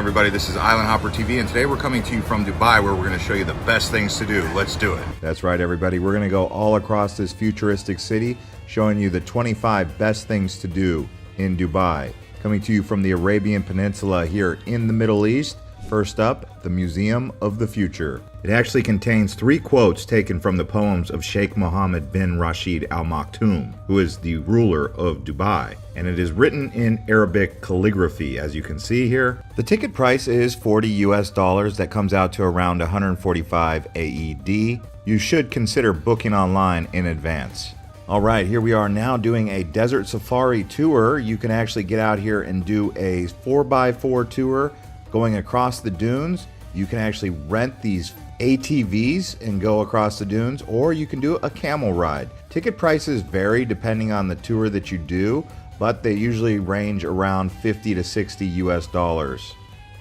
everybody? This is Island Hopper TV, and today we're coming to you from Dubai, where we're going to show you the best things to do. Let's do it. That's right, everybody. We're going to go all across this futuristic city, showing you the 25 best things to do in Dubai. Coming to you from the Arabian Peninsula here in the Middle East. First up, the Museum of the Future. It actually contains 3 quotes taken from the poems of Sheikh Mohammed bin Rashid Al Maktoum, who is the ruler of Dubai. And it is written in Arabic calligraphy, as you can see here. The ticket price is $40 US. That comes out to around 145 AED. You should consider booking online in advance. All right, here we are now doing a desert safari tour. You can actually get out here and do a 4x4 tour going across the dunes. You can actually rent these ATVs and go across the dunes, or you can do a camel ride. Ticket prices vary depending on the tour that you do, but they usually range around 50 to 60 US.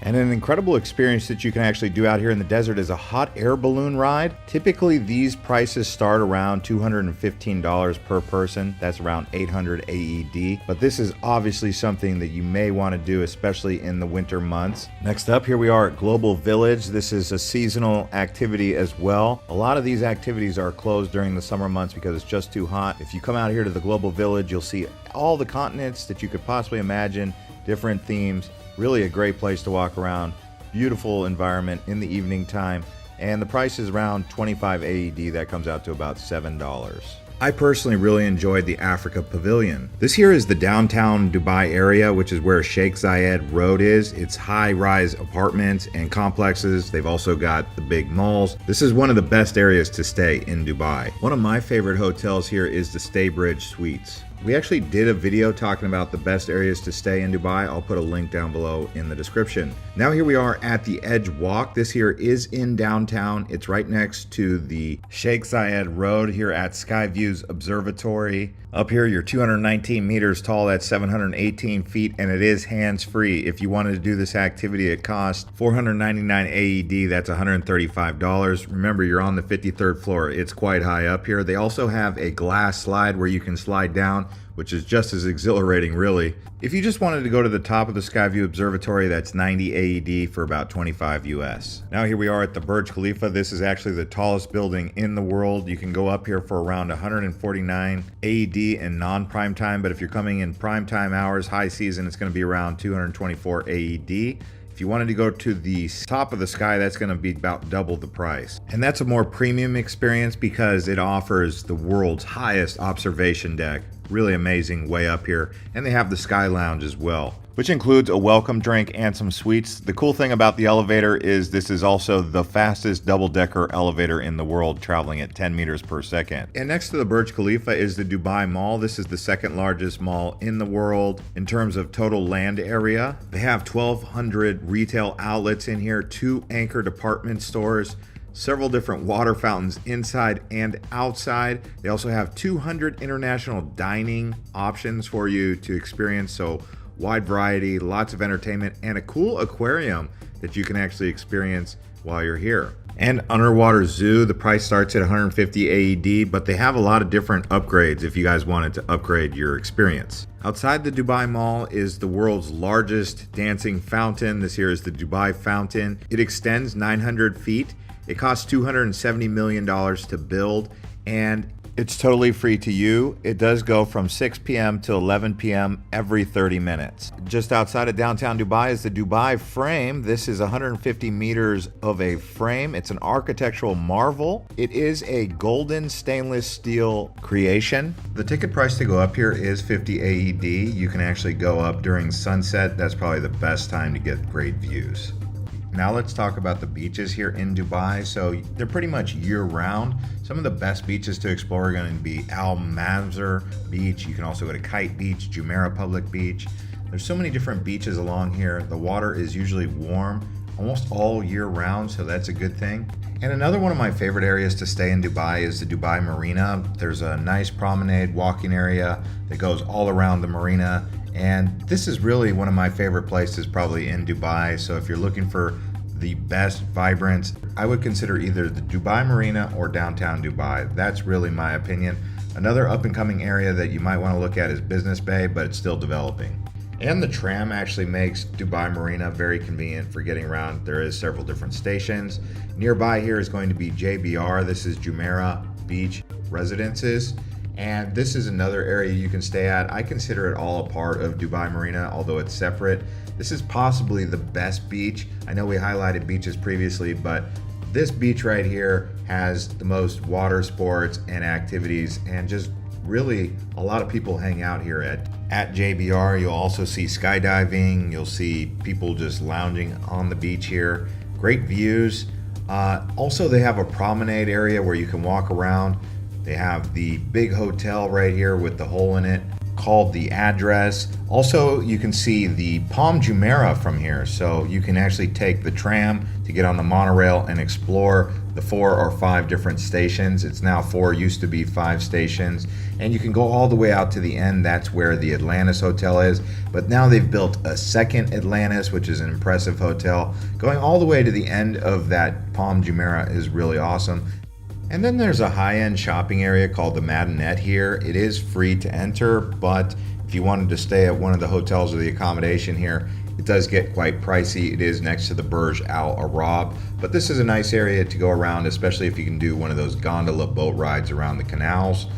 And an incredible experience that you can actually do out here in the desert is a hot air balloon ride. Typically these prices start around $215 per person. That's around 800 AED. But this is obviously something that you may want to do, especially in the winter months. Next up, here we are at Global Village. This is a seasonal activity as well. A lot of these activities are closed during the summer months because it's just too hot. If you come out here to the Global Village, you'll see all the continents that you could possibly imagine, different themes. Really a great place to walk around. Beautiful environment in the evening time, and the price is around 25 AED. That comes out to about $7. I personally really enjoyed the Africa Pavilion. This here is the downtown Dubai area, which is where Sheikh Zayed Road is. It's high-rise apartments and complexes. They've also got the big malls. This is one of the best areas to stay in Dubai. One of my favorite hotels here is the Staybridge Suites. We actually did a video talking about the best areas to stay in Dubai. I'll put a link down below in the description. Now here we are at the Edge Walk. This here is in downtown. It's right next to the Sheikh Zayed Road here at Skyviews Observatory. Up here, you're 219 meters tall, that's 718 feet, and it is hands-free. If you wanted to do this activity, it costs 499 AED, that's $135. Remember, you're on the 53rd floor. It's quite high up here. They also have a glass slide where you can slide down, which is just as exhilarating, really. If you just wanted to go to the top of the Skyview Observatory, that's 90 AED for about 25 US. Now here we are at the Burj Khalifa. This is actually the tallest building in the world. You can go up here for around 149 AED in non-prime time, but if you're coming in prime time hours, high season, it's going to be around 224 AED. If you wanted to go to the top of the sky, that's going to be about double the price. And that's a more premium experience because it offers the world's highest observation deck. Really amazing way up here. And they have the Sky Lounge as well, which includes a welcome drink and some sweets. The cool thing about the elevator is this is also the fastest double-decker elevator in the world, traveling at 10 meters per second. And next to the Burj Khalifa is the Dubai Mall. This is the second largest mall in the world in terms of total land area. They have 1,200 retail outlets in here, 2 anchor department stores, several different water fountains inside and outside. They also have 200 international dining options for you to experience, so wide variety, lots of entertainment, and a cool aquarium that you can actually experience while you're here. And underwater zoo, the price starts at 150 AED, but they have a lot of different upgrades if you guys wanted to upgrade your experience. Outside the Dubai Mall is the world's largest dancing fountain. This here is the Dubai Fountain. It extends 900 feet. It costs $270 million to build, and it's totally free to you. It does go from 6 p.m. to 11 p.m. every 30 minutes. Just outside of downtown Dubai is the Dubai Frame. This is 150 meters of a frame. It's an architectural marvel. It is a golden stainless steel creation. The ticket price to go up here is 50 AED. You can actually go up during sunset. That's probably the best time to get great views. Now let's talk about the beaches here in Dubai. So they're pretty much year-round. Some of the best beaches to explore are going to be Al Mazar Beach. You can also go to Kite Beach, Jumeirah Public Beach. There's so many different beaches along here. The water is usually warm almost all year round, so that's a good thing. And another one of my favorite areas to stay in Dubai is the Dubai Marina. There's a nice promenade walking area that goes all around the marina. And this is really one of my favorite places probably in Dubai. So if you're looking for the best vibrance, I would consider either the Dubai Marina or downtown Dubai. That's really my opinion. Another up and coming area that you might want to look at is Business Bay, but it's still developing. And the tram actually makes Dubai Marina very convenient for getting around. There is several different stations. Nearby here is going to be JBR. This is Jumeirah Beach Residences. And this is another area you can stay at. I consider it all a part of Dubai Marina, although it's separate. This is possibly the best beach. I know we highlighted beaches previously, but this beach right here has the most water sports and activities, and just really a lot of people hang out here at JBR. You'll also see skydiving. You'll see people just lounging on the beach here. Great views. Also, they have a promenade area where you can walk around. They have the big hotel right here with the hole in it called the Address. Also, you can see the Palm Jumeirah from here, so you can actually take the tram to get on the monorail and explore the 4 or 5 different stations. It's now 4, used to be 5 stations, and you can go all the way out to the end. That's where the Atlantis Hotel is, but now they've built a second Atlantis, which is an impressive hotel. Going all the way to the end of that Palm Jumeirah is really awesome. And then there's a high-end shopping area called the Madinette here. It is free to enter, but if you wanted to stay at one of the hotels or the accommodation here, it does get quite pricey. It is next to the Burj Al Arab, but this is a nice area to go around, especially if you can do one of those gondola boat rides around the canals.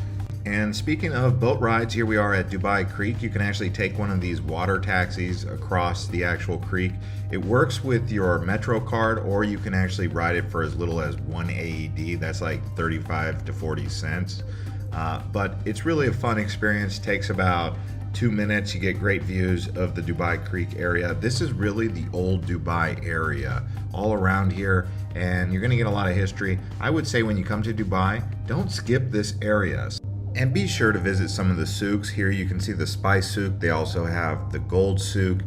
And speaking of boat rides, here we are at Dubai Creek. You can actually take one of these water taxis across the actual creek. It works with your Metro card, or you can actually ride it for as little as 1 AED. That's like 35 to 40 cents. But it's really a fun experience. Takes about 2 minutes. You get great views of the Dubai Creek area. This is really the old Dubai area all around here, and you're going to get a lot of history. I would say when you come to Dubai, don't skip this area. And be sure to visit some of the souks. Here you can see the spice souk. They also have the gold souk.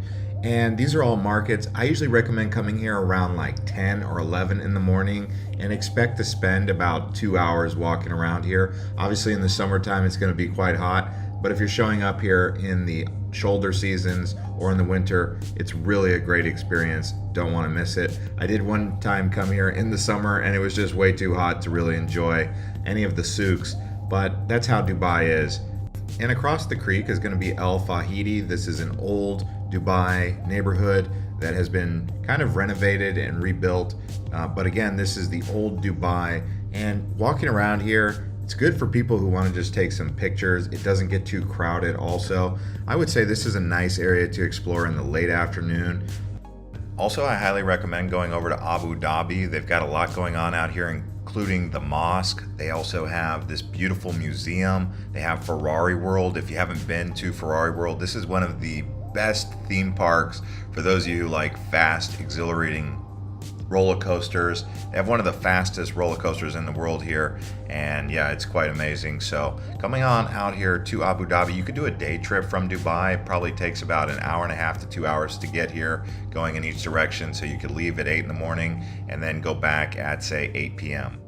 And these are all markets. I usually recommend coming here around like 10 or 11 in the morning and expect to spend about 2 hours walking around here. Obviously in the summertime it's going to be quite hot, but if you're showing up here in the shoulder seasons or in the winter, it's really a great experience. Don't want to miss it. I did one time come here in the summer and it was just way too hot to really enjoy any of the souks. But that's how Dubai is. And across the creek is going to be El Fahidi. This is an old Dubai neighborhood that has been kind of renovated and rebuilt. But again, this is the old Dubai. And walking around here, it's good for people who want to just take some pictures. It doesn't get too crowded also. I would say this is a nice area to explore in the late afternoon. Also, I highly recommend going over to Abu Dhabi. They've got a lot going on out here, including the mosque. They also have this beautiful museum. They have Ferrari World. If you haven't been to Ferrari World, this is one of the best theme parks for those of you who like fast, exhilarating roller coasters. They have one of the fastest roller coasters in the world here, and yeah, it's quite amazing. So coming on out here to Abu Dhabi, you could do a day trip from Dubai. It probably takes about an hour and a half to 2 hours to get here, going in each direction. So you could leave at 8 in the morning and then go back at say 8 p.m.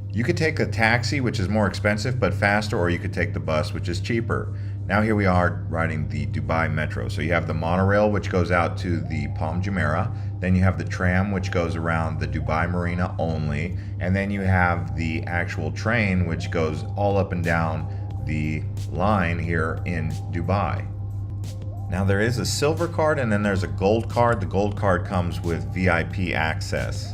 You could take a taxi, which is more expensive but faster, or you could take the bus, which is cheaper. Now here we are riding the Dubai Metro. So you have the monorail, which goes out to the Palm Jumeirah. Then you have the tram, which goes around the Dubai Marina only. And then you have the actual train, which goes all up and down the line here in Dubai. Now there is a silver card and then there's a gold card. The gold card comes with VIP access.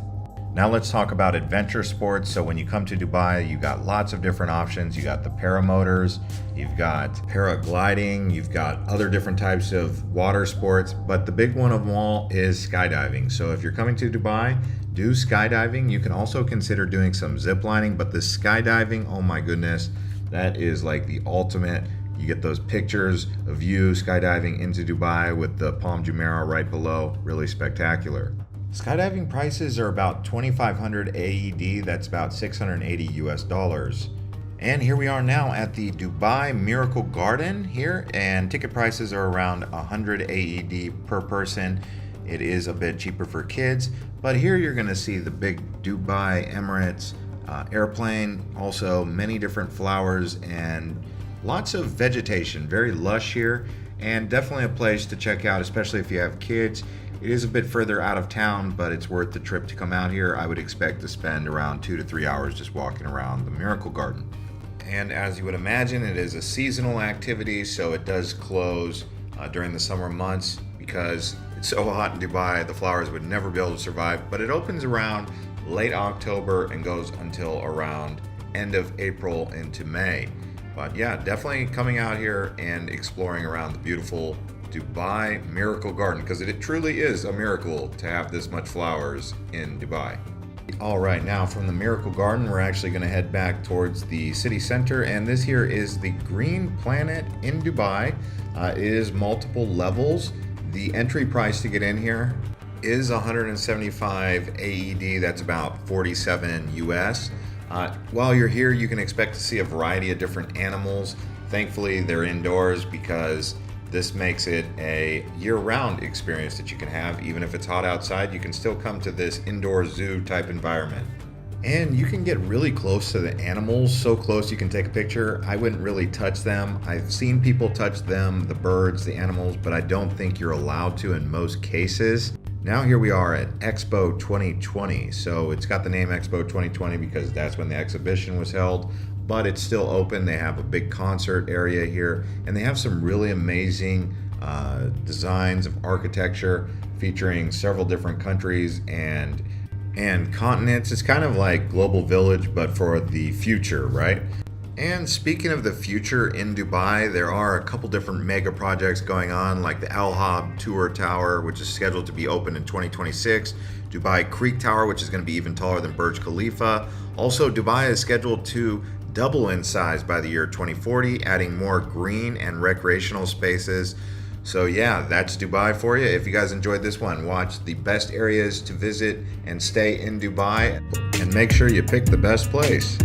Now let's talk about adventure sports. So when you come to Dubai, you got lots of different options. You got the paramotors, you've got paragliding, you've got other different types of water sports, but the big one of them all is skydiving. So if you're coming to Dubai, do skydiving. You can also consider doing some zip lining, but the skydiving, oh my goodness, that is like the ultimate. You get those pictures of you skydiving into Dubai with the Palm Jumeirah right below. Really spectacular. Skydiving prices are about 2,500 AED, that's about 680 US dollars. And here we are now at the Dubai Miracle Garden here, and ticket prices are around 100 AED per person. It is a bit cheaper for kids, but here you're gonna see the big Dubai Emirates airplane, also many different flowers and lots of vegetation, very lush here, and definitely a place to check out, especially if you have kids. It is a bit further out of town, but it's worth the trip to come out here. I would expect to spend around 2 to 3 hours just walking around the Miracle Garden. And as you would imagine, it is a seasonal activity, so it does close during the summer months because it's so hot in Dubai, the flowers would never be able to survive. But it opens around late October and goes until around end of April into May. But yeah, definitely coming out here and exploring around the beautiful Dubai Miracle Garden, because it truly is a miracle to have this much flowers in Dubai. All right, now from the Miracle Garden, we're actually going to head back towards the city center, and this here is the Green Planet in Dubai. It is multiple levels. The entry price to get in here is 175 AED, that's about 47 US. While you're here, you can expect to see a variety of different animals. Thankfully, they're indoors because this makes it a year-round experience that you can have. Even if it's hot outside, you can still come to this indoor zoo type environment. And you can get really close to the animals, so close you can take a picture. I wouldn't really touch them. I've seen people touch them, the birds, the animals, but I don't think you're allowed to in most cases. Now here we are at Expo 2020. So it's got the name Expo 2020 because that's when the exhibition was held, but it's still open. They have a big concert area here, and they have some really amazing designs of architecture featuring several different countries and continents. It's kind of like Global Village, but for the future, right? And speaking of the future in Dubai, there are a couple different mega projects going on, like the Al Hab Tour Tower, which is scheduled to be open in 2026. Dubai Creek Tower, which is going to be even taller than Burj Khalifa. Also, Dubai is scheduled to double in size by the year 2040, adding more green and recreational spaces. So yeah, that's Dubai for you. If you guys enjoyed this one, watch the best areas to visit and stay in Dubai, and make sure you pick the best place.